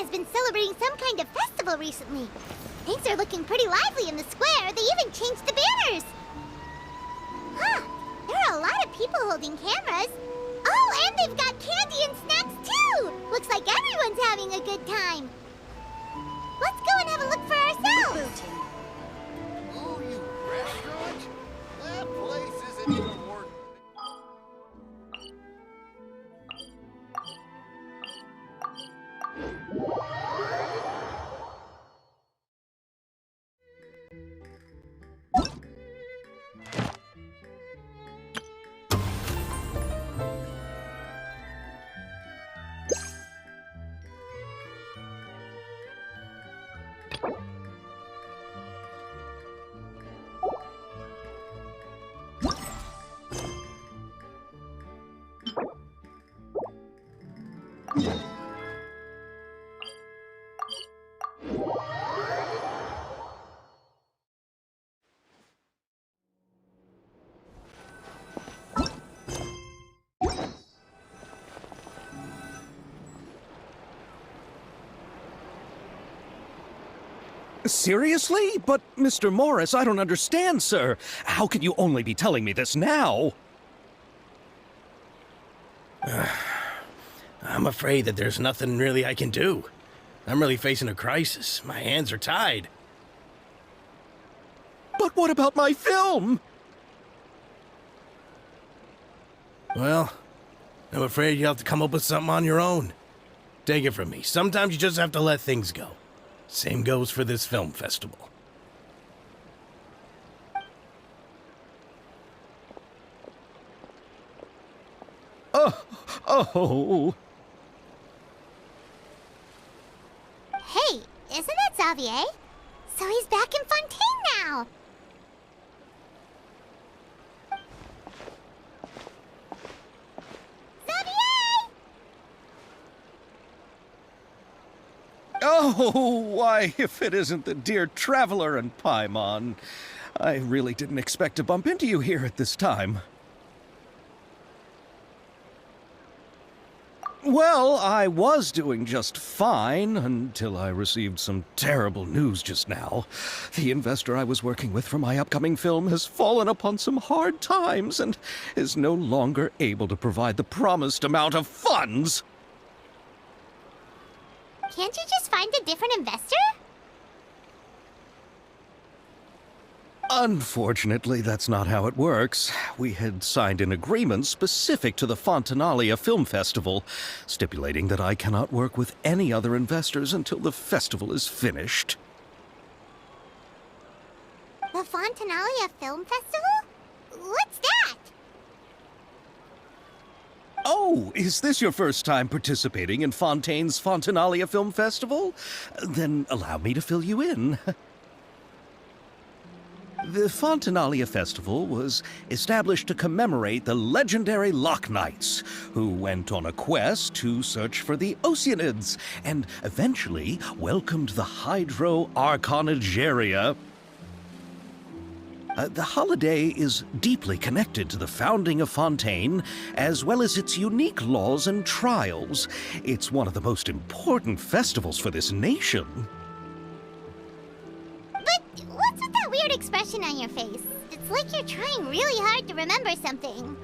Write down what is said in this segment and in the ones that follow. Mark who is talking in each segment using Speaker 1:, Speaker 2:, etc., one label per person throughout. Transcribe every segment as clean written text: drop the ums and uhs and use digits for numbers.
Speaker 1: has been celebrating some kind of festival recently. Things are looking pretty lively in the square. They even changed the banners. Huh, there are a lot of people holding cameras. Oh, and they've got candy and snacks too! Looks like everyone's having a good time. Let's go and have a look for ourselves.
Speaker 2: Oh, you restaurant? That place isn't even worth.
Speaker 3: Seriously? But, Mr. Morris, I don't understand, sir. How can you only be telling me this now?
Speaker 4: I'm afraid that there's nothing really I can do. I'm really facing a crisis. My hands are tied.
Speaker 3: But what about my film?
Speaker 4: Well, I'm afraid you'll have to come up with something on your own. Take it from me. Sometimes you just have to let things go. Same goes for this film festival.
Speaker 3: Oh.
Speaker 1: Hey, isn't that Xavier? So he's back in Fontaine now. Xavier!
Speaker 3: Oh, why, if it isn't the dear Traveler and Paimon. I really didn't expect to bump into you here at this time. Well, I was doing just fine until I received some terrible news just now. The investor I was working with for my upcoming film has fallen upon some hard times and is no longer able to provide the promised amount of funds.
Speaker 1: Can't you just find a different investor?
Speaker 3: Unfortunately, that's not how it works. We had signed an agreement specific to the Fontinalia Film Festival, stipulating that I cannot work with any other investors until the festival is finished.
Speaker 1: The Fontinalia Film Festival? What's that?
Speaker 3: Oh, is this your first time participating in Fontaine's Fontinalia Film Festival? Then allow me to fill you in. The Fontinalia Festival was established to commemorate the legendary Loch Knights, who went on a quest to search for the Oceanids, and eventually welcomed the Hydro Arconageria. The holiday is deeply connected to the founding of Fontaine, as well as its unique laws and trials. It's one of the most important festivals for this nation.
Speaker 1: What's with that weird expression on your face? It's like you're trying really hard to remember something.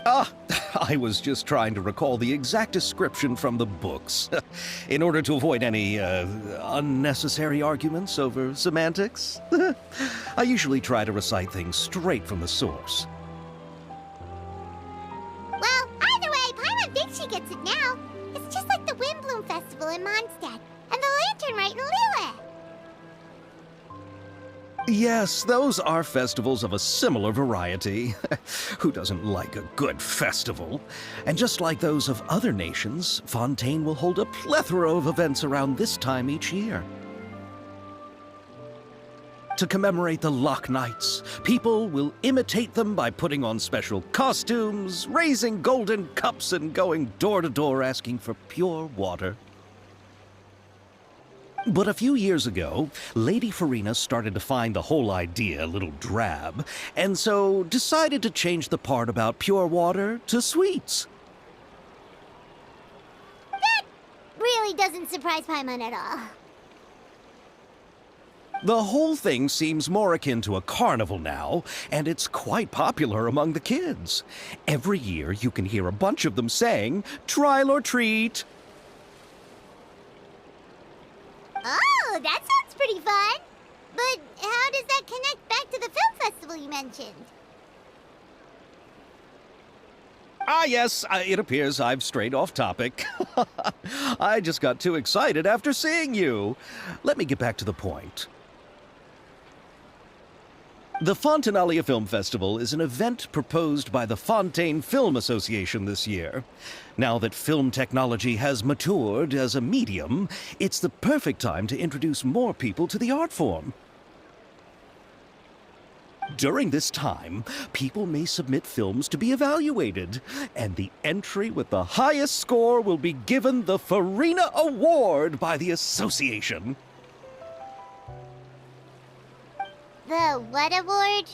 Speaker 3: I was just trying to recall the exact description from the books, in order to avoid any unnecessary arguments over semantics. I usually try to recite things straight from the source.
Speaker 1: Well, either way, Paimon thinks she gets it now. It's just like the Windbloom Festival in Mondstadt, and the Lantern Rite in Lille.
Speaker 3: Yes, those are festivals of a similar variety. Who doesn't like a good festival? And just like those of other nations, Fontaine will hold a plethora of events around this time each year. To commemorate the Loch Knights, people will imitate them by putting on special costumes, raising golden cups, and going door to door asking for pure water. But a few years ago, Lady Farina started to find the whole idea a little drab, and so decided to change the part about pure water to sweets.
Speaker 1: doesn't surprise Paimon at all.
Speaker 3: The whole thing seems more akin to a carnival now, and it's quite popular among the kids. Every year you can hear a bunch of them saying, "Trial or treat."
Speaker 1: Oh, that sounds pretty fun. But how does that connect back to the film festival you mentioned?
Speaker 3: Ah, yes, it appears I've strayed off topic. I just got too excited after seeing you. Let me get back to the point. The Fontinalia Film Festival is an event proposed by the Fontaine Film Association this year. Now that film technology has matured as a medium, it's the perfect time to introduce more people to the art form. During this time, people may submit films to be evaluated, and the entry with the highest score will be given the Farina Award by the association.
Speaker 1: The what award?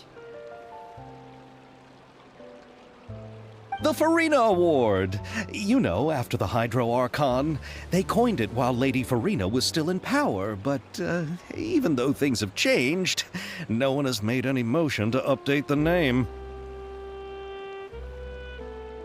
Speaker 3: The Farina Award. You know, after the Hydro Archon. They coined it while Lady Farina was still in power, but even though things have changed, no one has made any motion to update the name.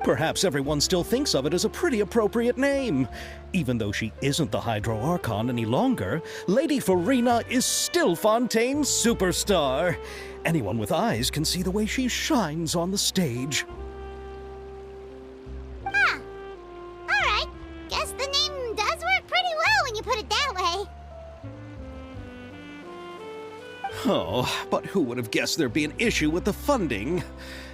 Speaker 3: Perhaps everyone still thinks of it as a pretty appropriate name. Even though she isn't the Hydro Archon any longer, Lady Farina is still Fontaine's superstar. Anyone with eyes can see the way she shines on the stage.
Speaker 1: Huh. Alright. Guess the name does work pretty well when you put it that way.
Speaker 3: Oh, but who would have guessed there'd be an issue with the funding?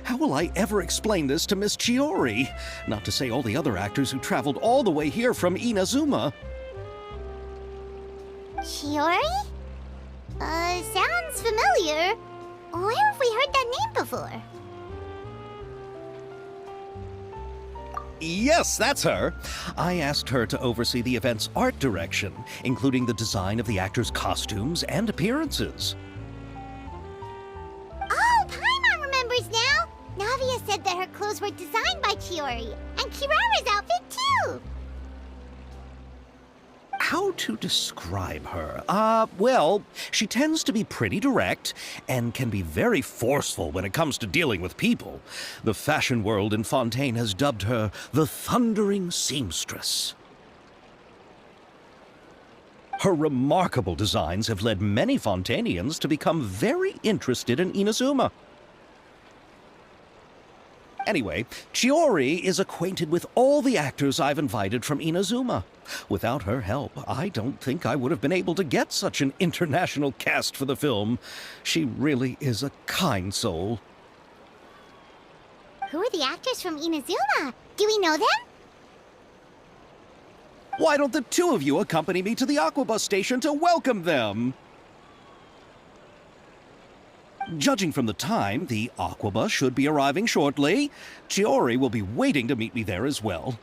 Speaker 3: How will I ever explain this to Miss Chiori? Not to say all the other actors who traveled all the way here from Inazuma.
Speaker 1: Chiori? Sounds familiar. Where have we heard that name before?
Speaker 3: Yes, that's her. I asked her to oversee the event's art direction, including the design of the actors' costumes and appearances.
Speaker 1: Oh, Paimon remembers now! Navia said that her clothes were designed by Chiori, and Kirara's outfit too!
Speaker 3: How to describe her? Well, she tends to be pretty direct and can be very forceful when it comes to dealing with people. The fashion world in Fontaine has dubbed her the Thundering Seamstress. Her remarkable designs have led many Fontainians to become very interested in Inazuma. Anyway, Chiori is acquainted with all the actors I've invited from Inazuma. Without her help, I don't think I would have been able to get such an international cast for the film. She really is a kind soul.
Speaker 1: Who are the actors from Inazuma? Do we know them?
Speaker 3: Why don't the two of you accompany me to the aquabus station to welcome them? Judging from the time, the aquabus should be arriving shortly. Chiori will be waiting to meet me there as well.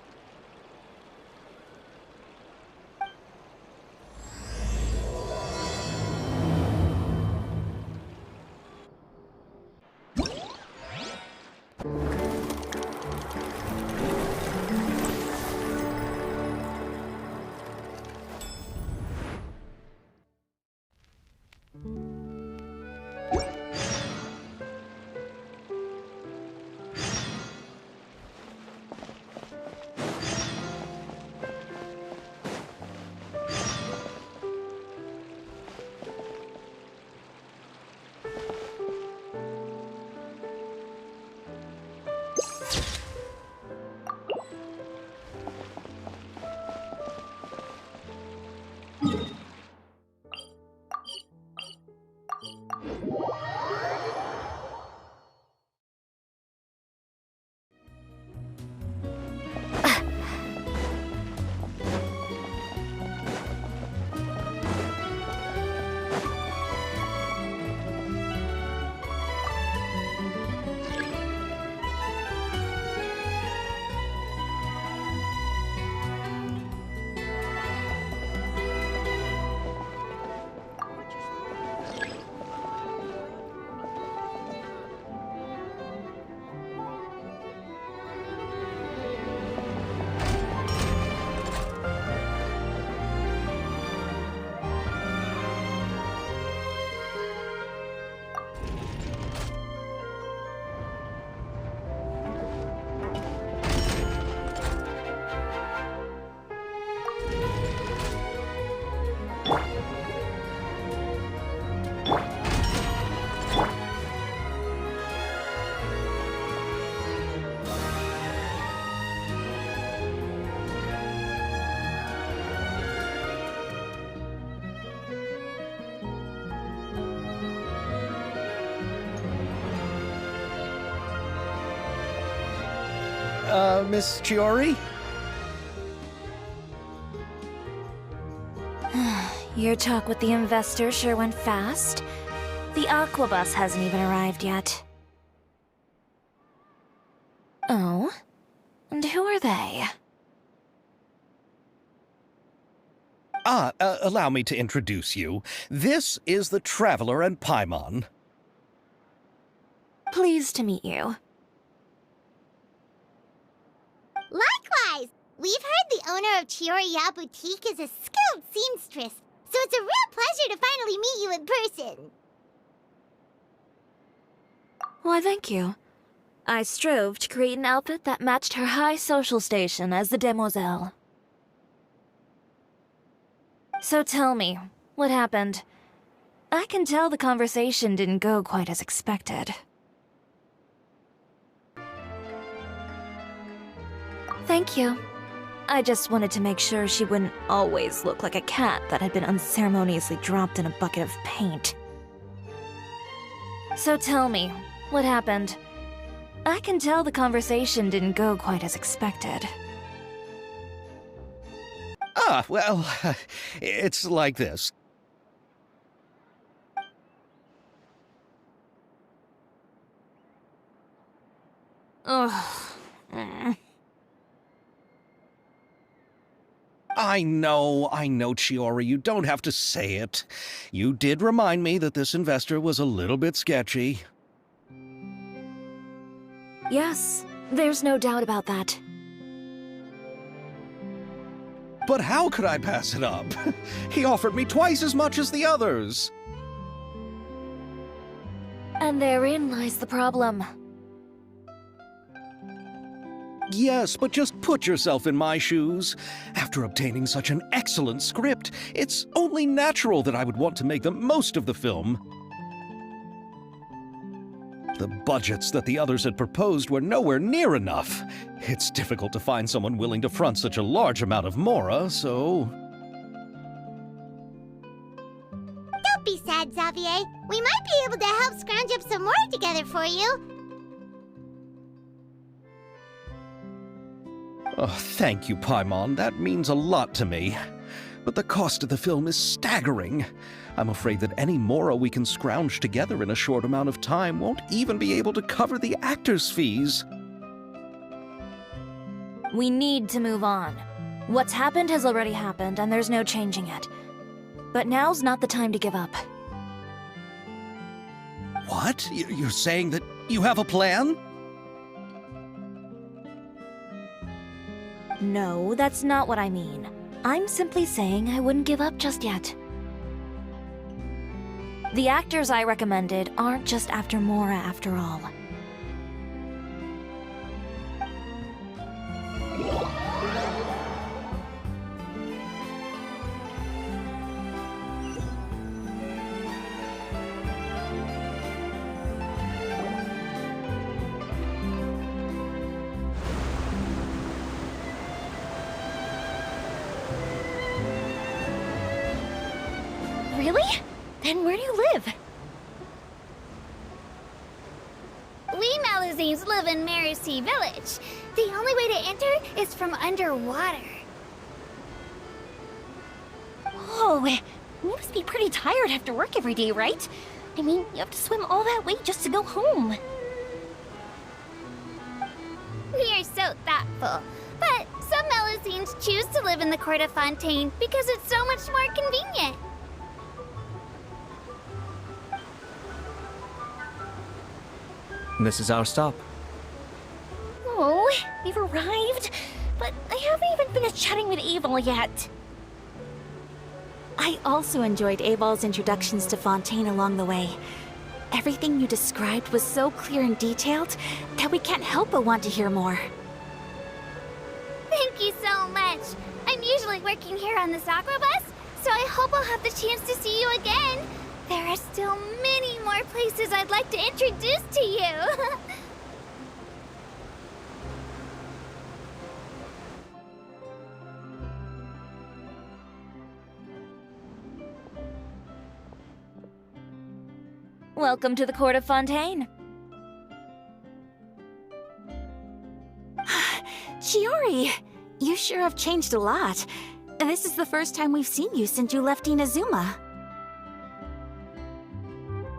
Speaker 3: Miss Chiori?
Speaker 5: Your talk with the investor sure went fast. The aquabus hasn't even arrived yet. Oh? And who are they?
Speaker 3: Allow me to introduce you. This is the Traveler and Paimon.
Speaker 5: Pleased to meet you.
Speaker 1: Likewise! We've heard the owner of Chiori Boutique is a skilled seamstress, so it's a real pleasure to finally meet you in person.
Speaker 5: Why, thank you. I strove to create an outfit that matched her high social station as the demoiselle. So tell me, what happened? I can tell the conversation didn't go quite as expected. Thank you. I just wanted to make sure she wouldn't always look like a cat that had been unceremoniously dropped in a bucket of paint. So tell me, what happened? I can tell the conversation didn't go quite as expected.
Speaker 3: Well, it's like this.
Speaker 5: Ugh.
Speaker 3: I know, Chiori, you don't have to say it. You did remind me that this investor was a little bit sketchy.
Speaker 5: Yes, there's no doubt about that.
Speaker 3: But how could I pass it up? He offered me twice as much as the others.
Speaker 5: And therein lies the problem.
Speaker 3: Yes, but just put yourself in my shoes. After obtaining such an excellent script, it's only natural that I would want to make the most of the film. The budgets that the others had proposed were nowhere near enough. It's difficult to find someone willing to front such a large amount of mora, so...
Speaker 1: Don't be sad, Xavier. We might be able to help scrounge up some more together for you.
Speaker 3: Oh, thank you, Paimon. That means a lot to me. But the cost of the film is staggering. I'm afraid that any mora we can scrounge together in a short amount of time won't even be able to cover the actors' fees.
Speaker 5: We need to move on. What's happened has already happened, and there's no changing it. But now's not the time to give up.
Speaker 3: What? You're saying that you have a plan?
Speaker 5: No, that's not what I mean. I'm simply saying I wouldn't give up just yet. The actors I recommended aren't just after mora after all. Really? Then where do you live?
Speaker 1: We Melusines live in Mercy Village. The only way to enter is from underwater.
Speaker 6: Oh, you must be pretty tired after work every day, right? I mean, you have to swim all that way just to go home.
Speaker 1: We are so thoughtful. But some Melusines choose to live in the court of Fontaine because it's so much more convenient.
Speaker 7: This is our stop.
Speaker 6: Oh, we've arrived, but I haven't even finished chatting with Abel yet.
Speaker 8: I also enjoyed Abal's introductions to Fontaine along the way. Everything you described was so clear and detailed that we can't help but want to hear more.
Speaker 1: Thank you so much. I'm usually working here on this aquabus, so I hope I'll have the chance to see you again. There are still many more places I'd like to introduce to you.
Speaker 5: Welcome to the court of Fontaine.
Speaker 8: Chiori, you sure have changed a lot. This is the first time we've seen you since you left Inazuma.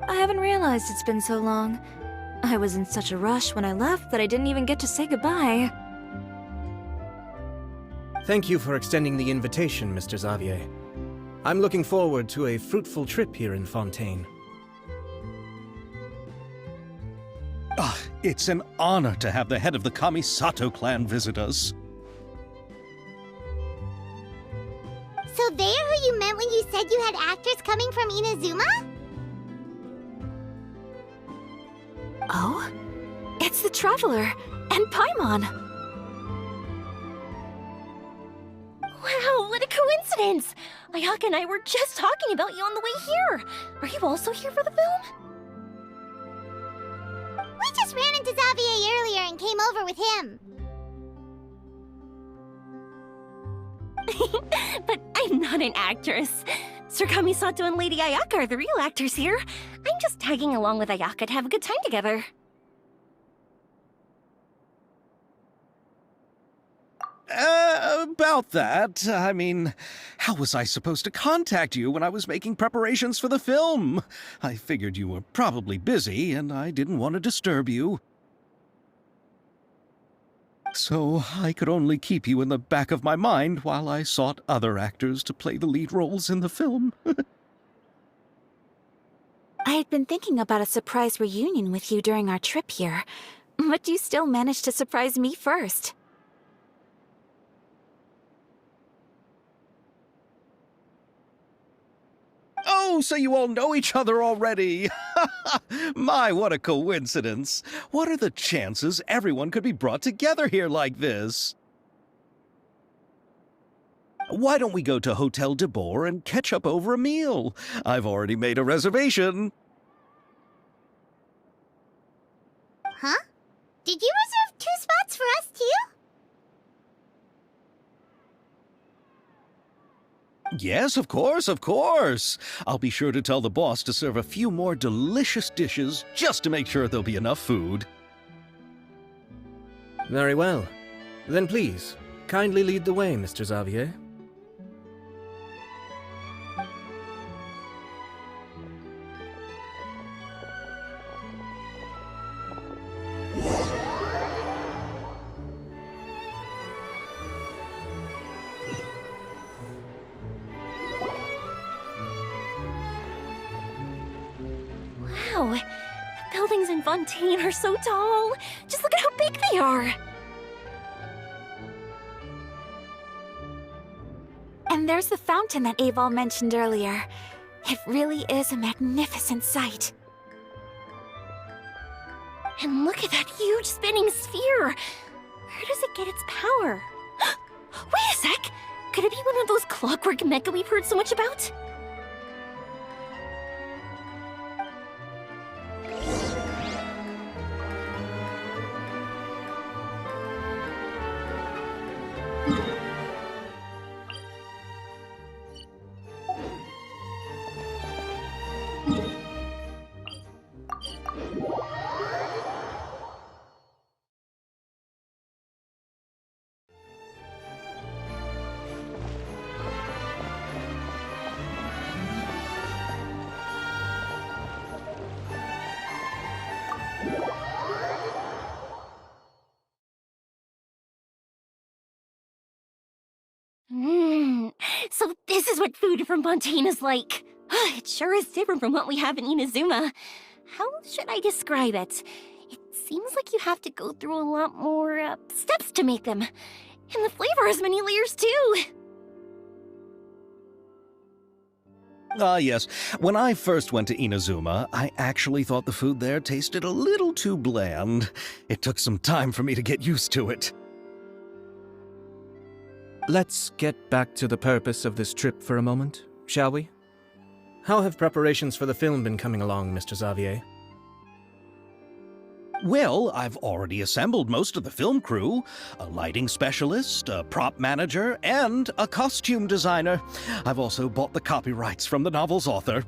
Speaker 5: I haven't realized it's been so long. I was in such a rush when I left that I didn't even get to say goodbye.
Speaker 7: Thank you for extending the invitation, Mr. Xavier. I'm looking forward to a fruitful trip here in Fontaine.
Speaker 3: It's an honor to have the head of the Kamisato clan visit us.
Speaker 1: So they're who you meant when you said you had actors coming from Inazuma?
Speaker 8: Oh? It's the Traveler and Paimon.
Speaker 6: Wow, what a coincidence! Ayaka and I were just talking about you on the way here. Are you also here for the film?
Speaker 1: We just ran into Xavier earlier and came over with him.
Speaker 6: But I'm not an actress. Sir Kamisato and Lady Ayaka are the real actors here. I'm just tagging along with Ayaka to have a good time together.
Speaker 3: About that, I mean, how was I supposed to contact you when I was making preparations for the film? I figured you were probably busy, and I didn't want to disturb you. So I could only keep you in the back of my mind while I sought other actors to play the lead roles in the film.
Speaker 8: I had been thinking about a surprise reunion with you during our trip here, but you still managed to surprise me first.
Speaker 3: Oh, so you all know each other already! My, what a coincidence! What are the chances everyone could be brought together here like this? Why don't we go to Hotel Debord and catch up over a meal? I've already made a reservation.
Speaker 1: Huh? Did you reserve 2 spots for us too?
Speaker 3: Yes, of course, of course. I'll be sure to tell the boss to serve a few more delicious dishes just to make sure there'll be enough food.
Speaker 7: Very well. Then please, kindly lead the way, Mr. Xavier.
Speaker 6: Wow, the buildings in Fontaine are so tall. Just look at how big they are.
Speaker 8: And there's the fountain that Aval mentioned earlier. It really is a magnificent sight.
Speaker 6: And look at that huge spinning sphere. Where does it get its power? Wait a sec! Could it be one of those clockwork mecha we've heard so much about? So this is what food from Fontaine is like. It sure is different from what we have in Inazuma. How should I describe it? It seems like you have to go through a lot more steps to make them. And the flavor has many layers too.
Speaker 3: Yes. When I first went to Inazuma, I actually thought the food there tasted a little too bland. It took some time for me to get used to it.
Speaker 7: Let's get back to the purpose of this trip for a moment, shall we? How have preparations for the film been coming along, Mr. Xavier?
Speaker 3: Well, I've already assembled most of the film crew. A lighting specialist, a prop manager, and a costume designer. I've also bought the copyrights from the novel's author.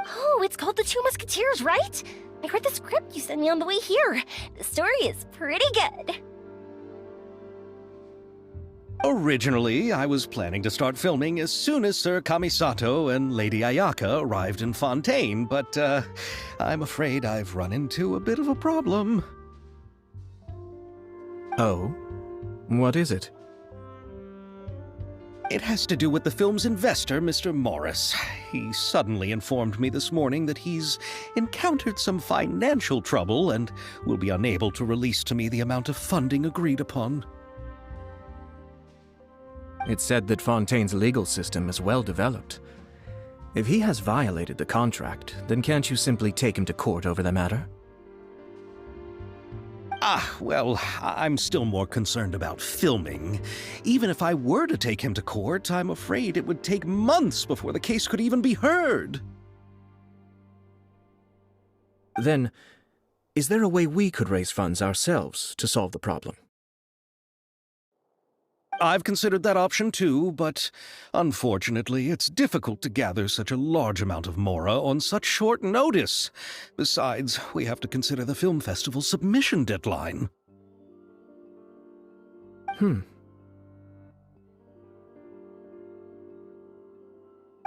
Speaker 6: Oh, it's called The Two Musketeers, right? I read the script you sent me on the way here. The story is pretty good.
Speaker 3: Originally, I was planning to start filming as soon as Sir Kamisato and Lady Ayaka arrived in Fontaine, but I'm afraid I've run into a bit of a problem.
Speaker 7: Oh? What is it?
Speaker 3: It has to do with the film's investor, Mr. Morris. He suddenly informed me this morning that he's encountered some financial trouble and will be unable to release to me the amount of funding agreed upon.
Speaker 7: It's said that Fontaine's legal system is well developed. If he has violated the contract, then can't you simply take him to court over the matter?
Speaker 3: Well, I'm still more concerned about filming. Even if I were to take him to court, I'm afraid it would take months before the case could even be heard.
Speaker 7: Then, is there a way we could raise funds ourselves to solve the problem?
Speaker 3: I've considered that option too, but unfortunately, it's difficult to gather such a large amount of mora on such short notice. Besides, we have to consider the film festival's submission deadline.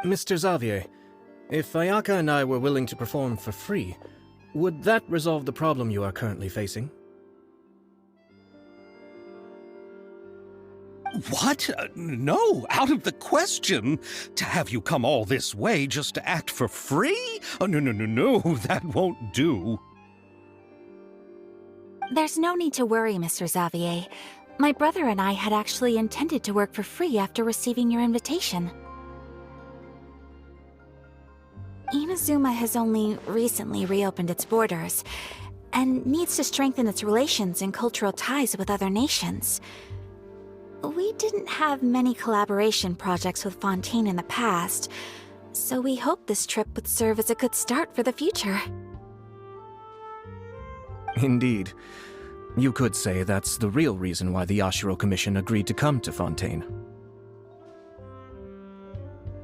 Speaker 7: Mr. Xavier, if Ayaka and I were willing to perform for free, would that resolve the problem you are currently facing?
Speaker 3: What? No, out of the question. To have you come all this way just to act for free? Oh, no, that won't do.
Speaker 8: There's no need to worry, Mr. Xavier. My brother and I had actually intended to work for free after receiving your invitation. Inazuma has only recently reopened its borders, and needs to strengthen its relations and cultural ties with other nations. We didn't have many collaboration projects with Fontaine in the past, so we hoped this trip would serve as a good start for the future.
Speaker 7: Indeed. You could say that's the real reason why the Yashiro Commission agreed to come to Fontaine.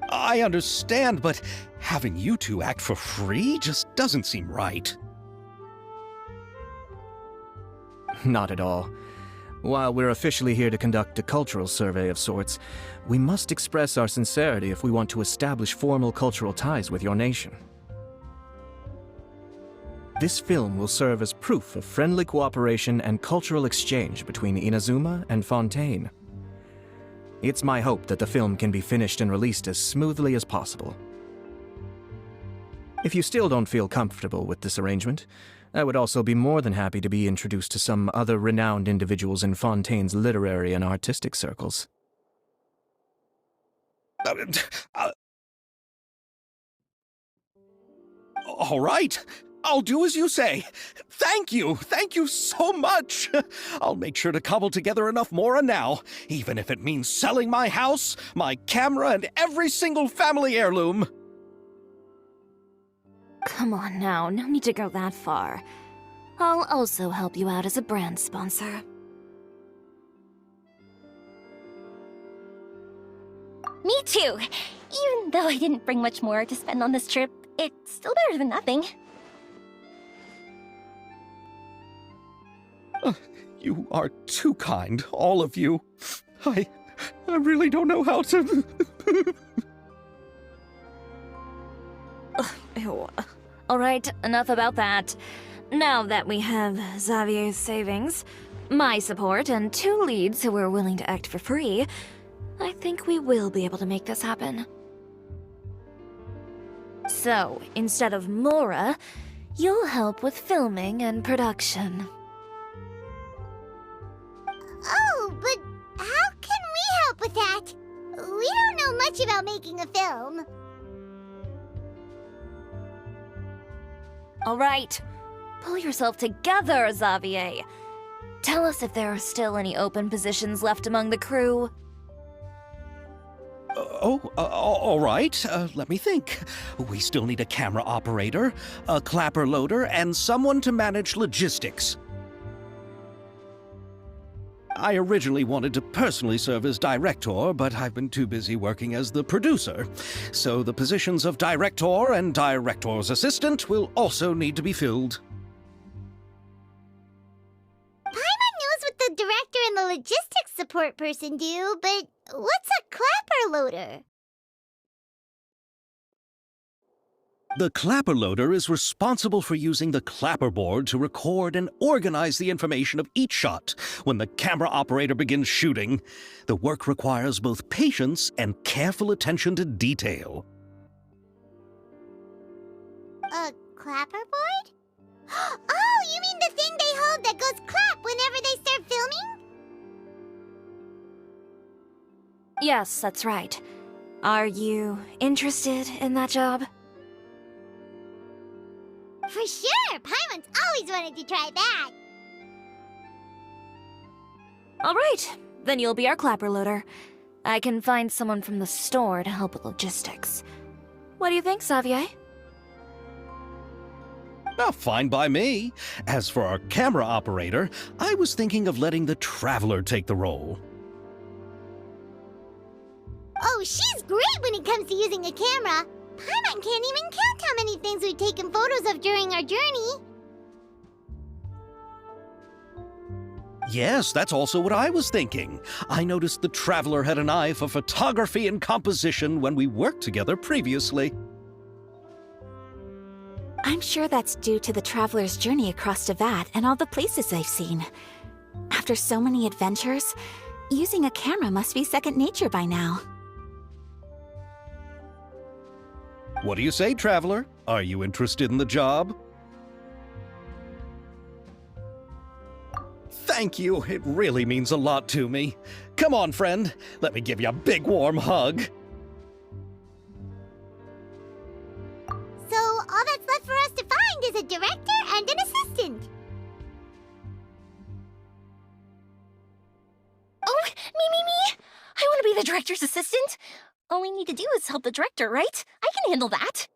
Speaker 3: I understand, but having you two act for free just doesn't seem right.
Speaker 7: Not at all. While we're officially here to conduct a cultural survey of sorts, we must express our sincerity if we want to establish formal cultural ties with your nation. This film will serve as proof of friendly cooperation and cultural exchange between Inazuma and Fontaine. It's my hope that the film can be finished and released as smoothly as possible. If you still don't feel comfortable with this arrangement, I would also be more than happy to be introduced to some other renowned individuals in Fontaine's literary and artistic circles.
Speaker 3: All right. I'll do as you say. Thank you so much. I'll make sure to cobble together enough mora now, even if it means selling my house, my camera, and every single family heirloom.
Speaker 5: Come on now, no need to go that far. I'll also help you out as a brand sponsor.
Speaker 6: Me too! Even though I didn't bring much more to spend on this trip, it's still better than nothing.
Speaker 3: You are too kind, all of you. I really don't know how to...
Speaker 5: Ew. Alright, enough about that. Now that we have Xavier's savings, my support, and 2 leads who are willing to act for free, I think we will be able to make this happen. So, instead of mora, you'll help with filming and production.
Speaker 1: Oh, but how can we help with that? We don't know much about making a film.
Speaker 5: Alright, pull yourself together, Xavier. Tell us if there are still any open positions left among the crew.
Speaker 3: All right. Let me think. We still need a camera operator, a clapper loader, and someone to manage logistics. I originally wanted to personally serve as director, but I've been too busy working as the producer. So the positions of director and director's assistant will also need to be filled.
Speaker 1: Paimon knows what the director and and the logistics support person do, but what's a clapper loader?
Speaker 3: The clapper loader is responsible for using the clapper board to record and organize the information of each shot when the camera operator begins shooting. The work requires both patience and careful attention to detail.
Speaker 1: A clapperboard? Oh, you mean the thing they hold that goes clap whenever they start filming?
Speaker 5: Yes, that's right. Are you interested in that job?
Speaker 1: For sure! Paimon's always wanted to try that!
Speaker 5: Alright, then you'll be our clapper loader. I can find someone from the store to help with logistics. What do you think, Xavier?
Speaker 3: Oh, fine by me. As for our camera operator, I was thinking of letting the Traveler take the role.
Speaker 1: Oh, she's great when it comes to using a camera! Paimon can't even count how many things we've taken photos of during our journey!
Speaker 3: Yes, that's also what I was thinking. I noticed the Traveler had an eye for photography and composition when we worked together previously.
Speaker 8: I'm sure that's due to the traveler's journey across Devad and all the places they've seen. After so many adventures, using a camera must be second nature by now.
Speaker 3: What do you say, Traveler? Are you interested in the job? Thank you. It really means a lot to me. Come on, friend. Let me give you a big warm hug.
Speaker 1: So, all that's left for us to find is a director and an assistant.
Speaker 6: Oh, me! I want to be the director's assistant. All we need to do is help the director, right? I can handle that.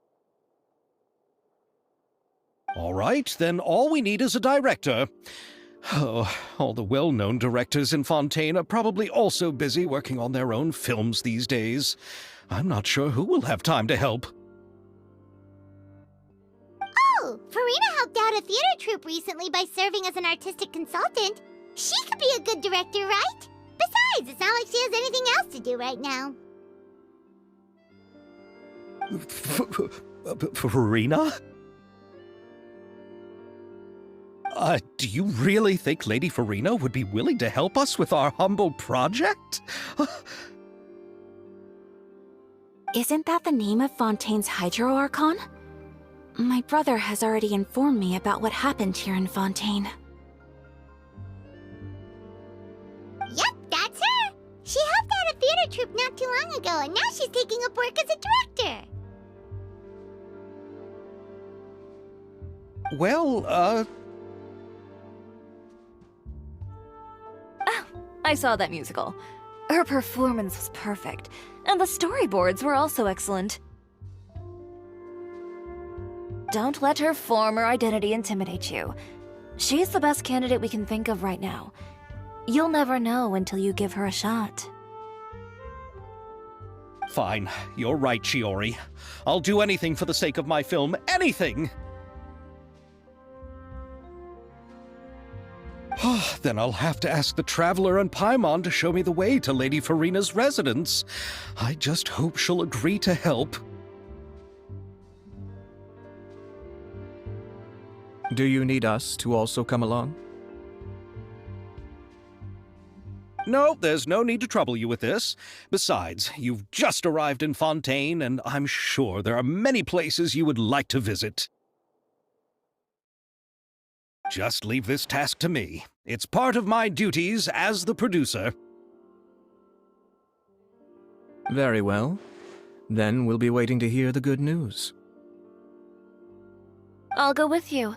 Speaker 3: All right, then all we need is a director. Oh, all the well-known directors in Fontaine are probably also busy working on their own films these days. I'm not sure who will have time to help.
Speaker 1: Oh, Farina helped out a theater troupe recently by serving as an artistic consultant. She could be a good director, right? Besides, it's not like she has anything else to do right now.
Speaker 3: Farina? Do you really think Lady Farina would be willing to help us with our humble project?
Speaker 8: Isn't that the name of Fontaine's Hydro Archon? My brother has already informed me about what happened here in Fontaine.
Speaker 1: Yep, that's her! She helped out a theater troupe not too long ago, and now she's taking up work as a director.
Speaker 3: Well,
Speaker 5: Oh, I saw that musical. Her performance was perfect, and the storyboards were also excellent. Don't let her former identity intimidate you. She's the best candidate we can think of right now. You'll never know until you give her a shot.
Speaker 3: Fine. You're right, Chiori. I'll do anything for the sake of my film. Anything! Then I'll have to ask the Traveler and Paimon to show me the way to Lady Farina's residence. I just hope she'll agree to help.
Speaker 7: Do you need us to also come along?
Speaker 3: No, there's no need to trouble you with this. Besides, you've just arrived in Fontaine, and I'm sure there are many places you would like to visit. Just leave this task to me. It's part of my duties as the producer.
Speaker 7: Very well. Then we'll be waiting to hear the good news.
Speaker 5: I'll go with you.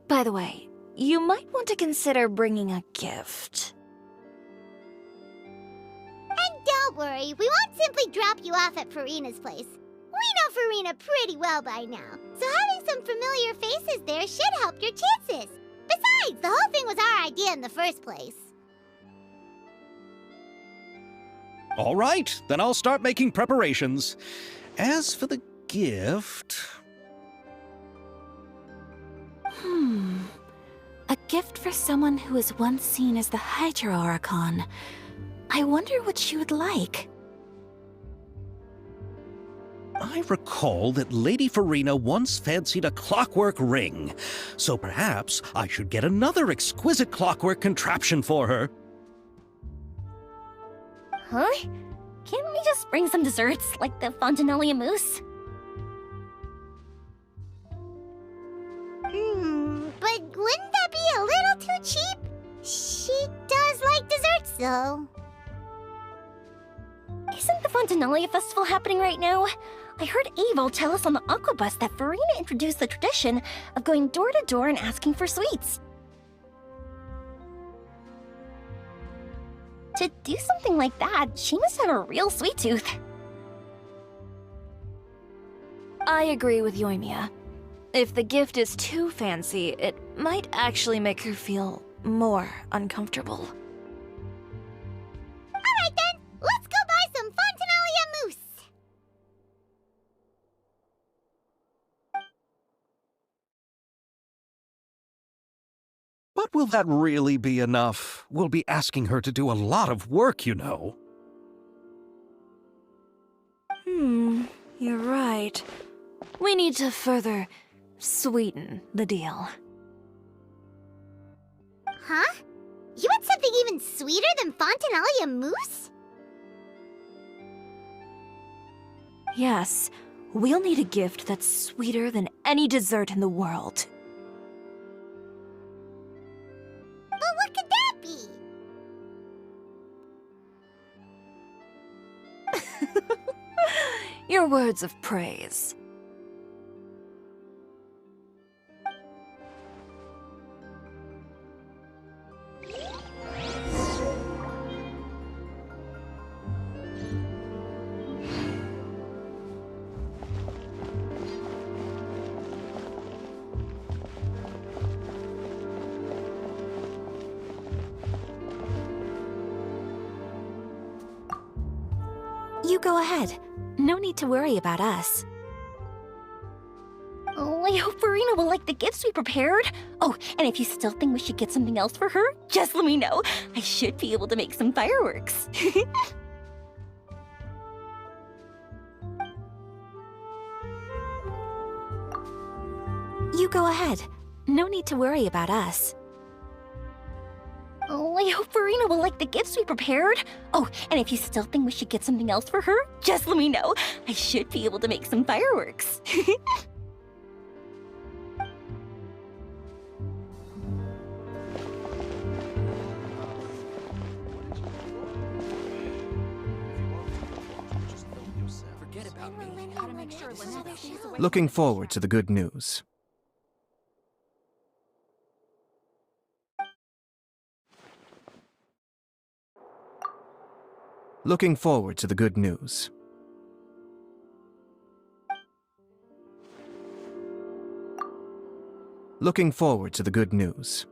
Speaker 5: By the way, you might want to consider bringing a gift.
Speaker 1: And don't worry, we won't simply drop you off at Farina's place. We know Farina pretty well by now, so having some familiar faces there should help your chances. Besides, the whole thing was our idea in the first place.
Speaker 3: All right, then I'll start making preparations. As for the gift...
Speaker 8: A gift for someone who was once seen as the Hydro Archon. I wonder what she would like.
Speaker 3: I recall that Lady Farina once fancied a clockwork ring, so perhaps I should get another exquisite clockwork contraption for her.
Speaker 6: Huh? Can't we just bring some desserts, like the Fontinalia mousse?
Speaker 1: But wouldn't that be a little too cheap? She does like desserts, though.
Speaker 6: Isn't the Fontinalia festival happening right now? I heard Abel tell us on the aquabus that Farina introduced the tradition of going door to door and asking for sweets. To do something like that, she must have a real sweet tooth.
Speaker 5: I agree with Yoimiya. If the gift is too fancy, it might actually make her feel more uncomfortable.
Speaker 1: Alright then, let's go buy some Fontinalia mousse!
Speaker 3: But will that really be enough? We'll be asking her to do a lot of work, you know.
Speaker 5: You're right. We need to further sweeten the deal.
Speaker 1: Huh? You want something even sweeter than Fontinalia mousse?
Speaker 5: Yes, we'll need a gift that's sweeter than any dessert in the world.
Speaker 1: But what could that be?
Speaker 5: Your words of praise.
Speaker 8: You go ahead. No need to worry about us.
Speaker 6: Oh, I hope Farina will like the gifts we prepared. Oh, and if you still think we should get something else for her, just let me know. I should be able to make some fireworks.
Speaker 8: You go ahead. No need to worry about us.
Speaker 6: Oh, I hope Farina will like the gifts we prepared. Oh, and if you still think we should get something else for her, just let me know. I should be able to make some fireworks.
Speaker 7: Looking forward to the good news. Looking forward to the good news. Looking forward to the good news.